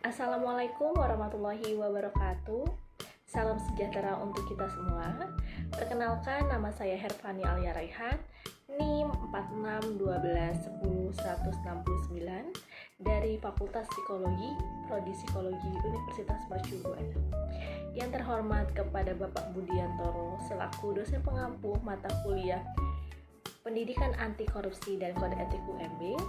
Assalamualaikum warahmatullahi wabarakatuh. Salam sejahtera untuk kita semua. Perkenalkan, nama saya Herfani Alia Raihan, NIM 4612100169 dari Fakultas Psikologi, Prodi Psikologi Universitas Mercu Buana. Yang terhormat kepada Bapak Budiantoro selaku dosen pengampu mata kuliah Pendidikan Anti Korupsi dan Kode Etik UMB.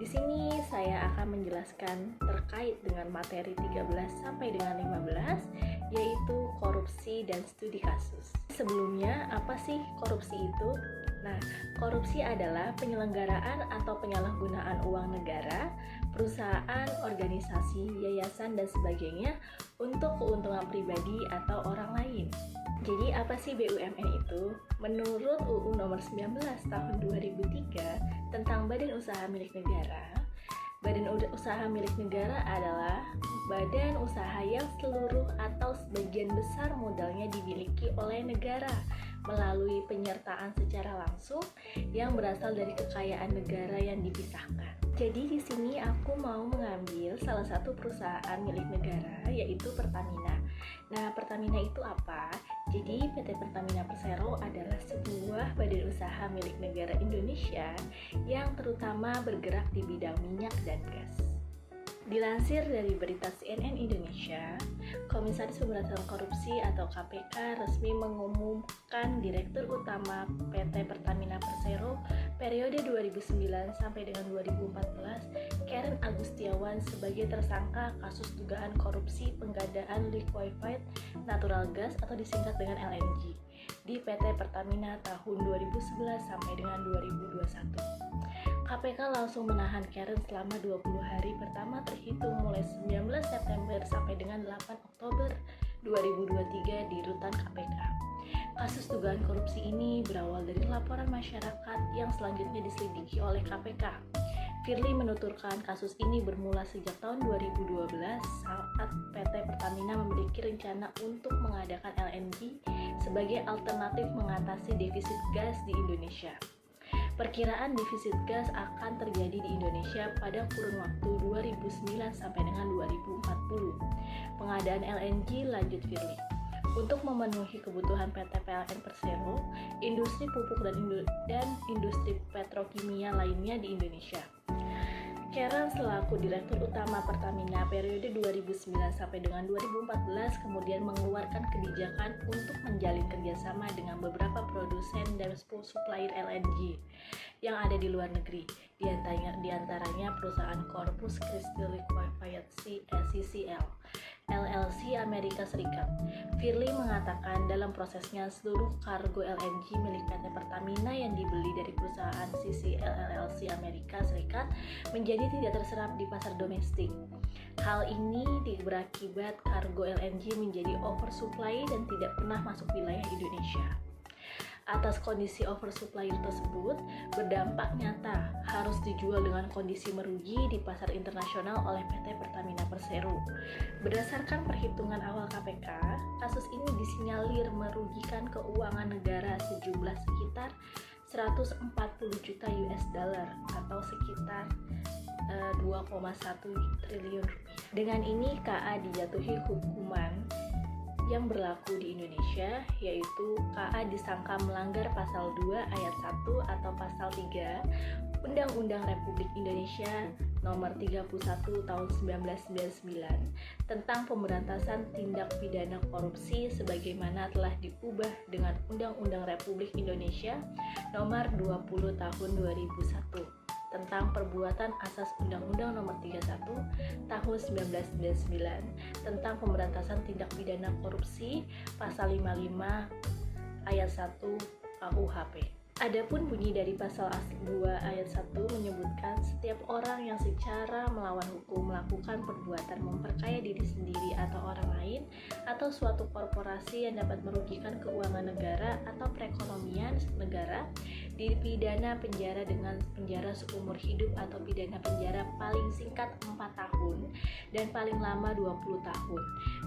Di sini saya akan menjelaskan terkait dengan materi 13 sampai dengan 15, yaitu korupsi dan studi kasus. Sebelumnya, apa sih korupsi itu? Nah, korupsi adalah penyelenggaraan atau penyalahgunaan uang negara, perusahaan, organisasi, yayasan, dan sebagainya untuk keuntungan pribadi atau orang lain. Jadi apa sih BUMN itu? Menurut UU nomor 19 tahun 2003 tentang Badan Usaha Milik Negara, Badan Usaha Milik Negara adalah badan usaha yang seluruh atau sebagian besar modalnya dimiliki oleh negara melalui penyertaan secara langsung yang berasal dari kekayaan negara yang dipisahkan. Jadi di sini aku mau mengambil salah satu perusahaan milik negara, yaitu Pertamina. Nah, Pertamina itu apa? Jadi PT Pertamina Persero adalah sebuah badan usaha milik negara Indonesia yang terutama bergerak di bidang minyak dan gas. Dilansir dari berita CNN Indonesia, Komisaris Pemberantasan Korupsi atau KPK resmi mengumumkan Direktur Utama PT Pertamina Persero periode 2009 sampai dengan 2014, Karen Agustiawan sebagai tersangka kasus dugaan korupsi pengadaan liquefied natural gas atau disingkat dengan LNG di PT Pertamina tahun 2011 sampai dengan 2021. KPK langsung menahan Karen selama 20 hari pertama terhitung mulai 19 September sampai dengan 8 Oktober 2023 di rutan KPK. Kasus dugaan korupsi ini berawal dari laporan masyarakat yang selanjutnya diselidiki oleh KPK. Firly menuturkan kasus ini bermula sejak tahun 2012 saat PT Pertamina memiliki rencana untuk mengadakan LNG sebagai alternatif mengatasi defisit gas di Indonesia. Perkiraan defisit gas akan terjadi di Indonesia pada kurun waktu 2009 sampai dengan 2040. Pengadaan LNG, lanjut Firly. Untuk memenuhi kebutuhan PT PLN Persero, industri pupuk dan industri petrokimia lainnya di Indonesia. Karen selaku Direktur Utama Pertamina periode 2009 sampai dengan 2014 kemudian mengeluarkan kebijakan untuk menjalin kerjasama dengan beberapa produsen dan supplier LNG yang ada di luar negeri, diantaranya perusahaan Corpus Christi Liquefied CCL LLC Amerika Serikat. Firly mengatakan dalam prosesnya seluruh kargo LNG milik PT Pertamina yang dibeli dari perusahaan CCL LLC Amerika Serikat menjadi tidak terserap di pasar domestik. Hal ini berakibat kargo LNG menjadi oversupply dan tidak pernah masuk wilayah Indonesia. Atas kondisi oversupply tersebut, berdampak nyata harus dijual dengan kondisi merugi di pasar internasional oleh PT Pertamina Persero. Berdasarkan perhitungan awal KPK, kasus ini disinyalir merugikan keuangan negara sejumlah sekitar 140 juta US dollar atau sekitar 2,1 triliun rupiah. Dengan ini KA dijatuhi hukuman yang berlaku di Indonesia, yaitu KA disangka melanggar pasal 2 ayat 1 atau pasal 3 Undang-Undang Republik Indonesia nomor 31 tahun 1999 tentang pemberantasan tindak pidana korupsi sebagaimana telah diubah dengan Undang-Undang Republik Indonesia nomor 20 tahun 2001 tentang perbuatan asas Undang-Undang Nomor 31 Tahun 1999 tentang pemberantasan tindak pidana korupsi pasal 55 ayat 1 KUHP. Adapun bunyi dari pasal 2 ayat 1 menyebutkan setiap orang yang secara melawan hukum melakukan perbuatan memperkaya diri sendiri atau orang lain atau suatu korporasi yang dapat merugikan keuangan negara atau perekonomian negara dipidana penjara dengan penjara seumur hidup atau pidana penjara paling singkat 4 tahun dan paling lama 20 tahun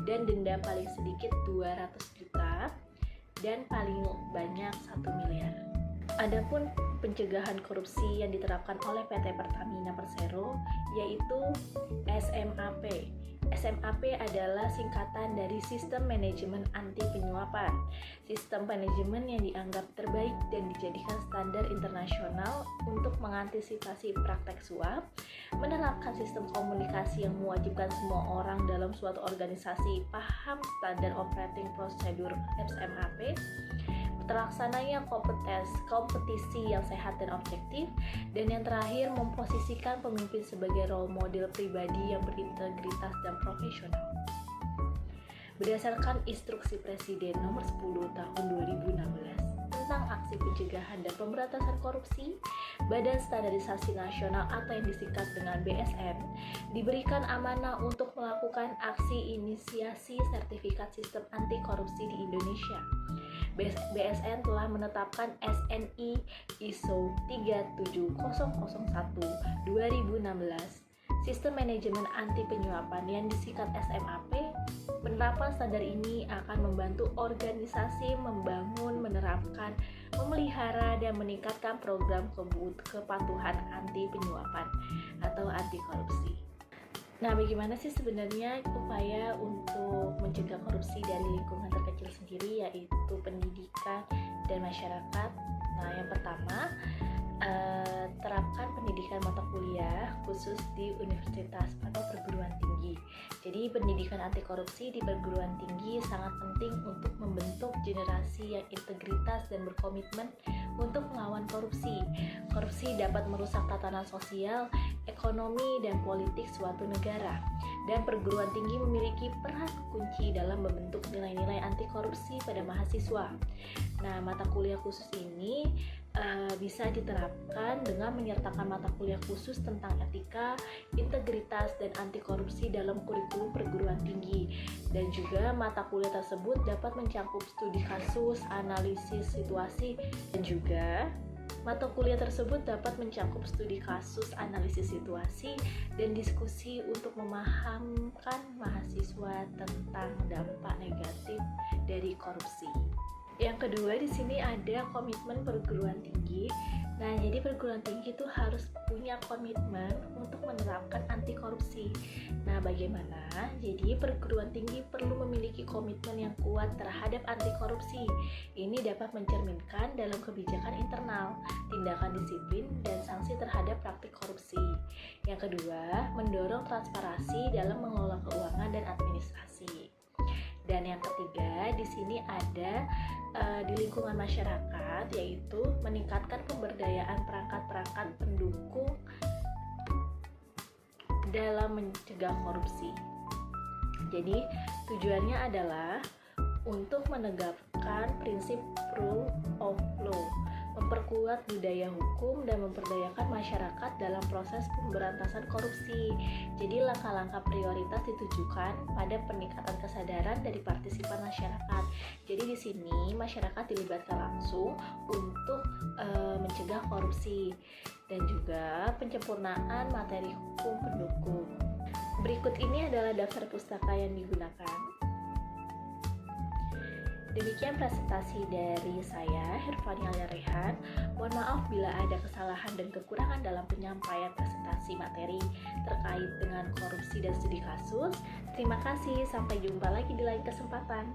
dan denda paling sedikit 200 juta dan paling banyak 1 miliar. Adapun pencegahan korupsi yang diterapkan oleh PT Pertamina Persero yaitu SMAP, SMAP adalah singkatan dari Sistem Manajemen Anti Penyuapan. Sistem manajemen yang dianggap terbaik dan dijadikan standar internasional untuk mengantisipasi praktek suap, menerapkan sistem komunikasi yang mewajibkan semua orang dalam suatu organisasi paham standar operating prosedur SMAP, terlaksananya kompetisi yang sehat dan objektif, dan yang terakhir memposisikan pemimpin sebagai role model pribadi yang berintegritas dan profesional. Berdasarkan Instruksi Presiden Nomor 10 Tahun 2016 tentang aksi pencegahan dan pemberantasan korupsi, Badan Standarisasi Nasional atau yang disingkat dengan BSN diberikan amanah untuk melakukan aksi inisiasi sertifikat sistem anti korupsi di Indonesia. BSN telah menetapkan SNI ISO 37001/2016 Sistem Manajemen Anti Penyuapan yang disingkat SMAP. Penerapan standar ini akan membantu organisasi membangun, menerapkan, memelihara, dan meningkatkan program kepatuhan anti penyuapan atau anti korupsi. Nah, bagaimana sih sebenarnya upaya untuk mencegah korupsi dari lingkungan terkecil sendiri, yaitu pendidikan dan masyarakat? Nah, yang pertama, terapkan pendidikan mata kuliah khusus di universitas atau perguruan tinggi. Jadi pendidikan anti korupsi di perguruan tinggi sangat penting untuk membentuk generasi yang integritas dan berkomitmen untuk melawan korupsi. Korupsi dapat merusak tatanan sosial, ekonomi, dan politik suatu negara. Dan perguruan tinggi memiliki peran kunci dalam membentuk nilai-nilai anti korupsi pada mahasiswa. Nah, mata kuliah khusus ini bisa diterapkan dengan menyertakan mata kuliah khusus tentang etika, integritas, dan anti korupsi dalam kurikulum perguruan tinggi. Dan juga mata kuliah tersebut dapat mencakup studi kasus, analisis situasi, dan juga mata kuliah tersebut dapat mencakup studi kasus, analisis situasi, dan diskusi untuk memahamkan mahasiswa tentang dampak negatif dari korupsi. Yang kedua, di sini ada komitmen perguruan tinggi. Nah, jadi perguruan tinggi itu harus punya komitmen untuk menerapkan anti korupsi. Nah, bagaimana? Jadi perguruan tinggi perlu memiliki komitmen yang kuat terhadap anti korupsi. Ini dapat mencerminkan dalam kebijakan internal, tindakan disiplin, dan sanksi terhadap praktik korupsi. Yang kedua, mendorong transparansi dalam mengelola keuangan dan administrasi. Dan yang ketiga, di sini ada di lingkungan masyarakat, yaitu meningkatkan pemberdayaan perangkat-perangkat pendukung dalam mencegah korupsi. Jadi tujuannya adalah untuk menegakkan prinsip rule of law, memperkuat budaya hukum, dan memperdayakan masyarakat dalam proses pemberantasan korupsi. Jadi langkah-langkah prioritas ditujukan pada peningkatan kesadaran dari partisipan masyarakat. Jadi di sini masyarakat dilibatkan langsung untuk mencegah korupsi, dan juga penyempurnaan materi hukum pendukung. Berikut ini adalah daftar pustaka yang digunakan. Demikian presentasi dari saya, Hirfania Rehan. Mohon maaf bila ada kesalahan dan kekurangan dalam penyampaian presentasi materi terkait dengan korupsi dan studi kasus. Terima kasih, sampai jumpa lagi di lain kesempatan.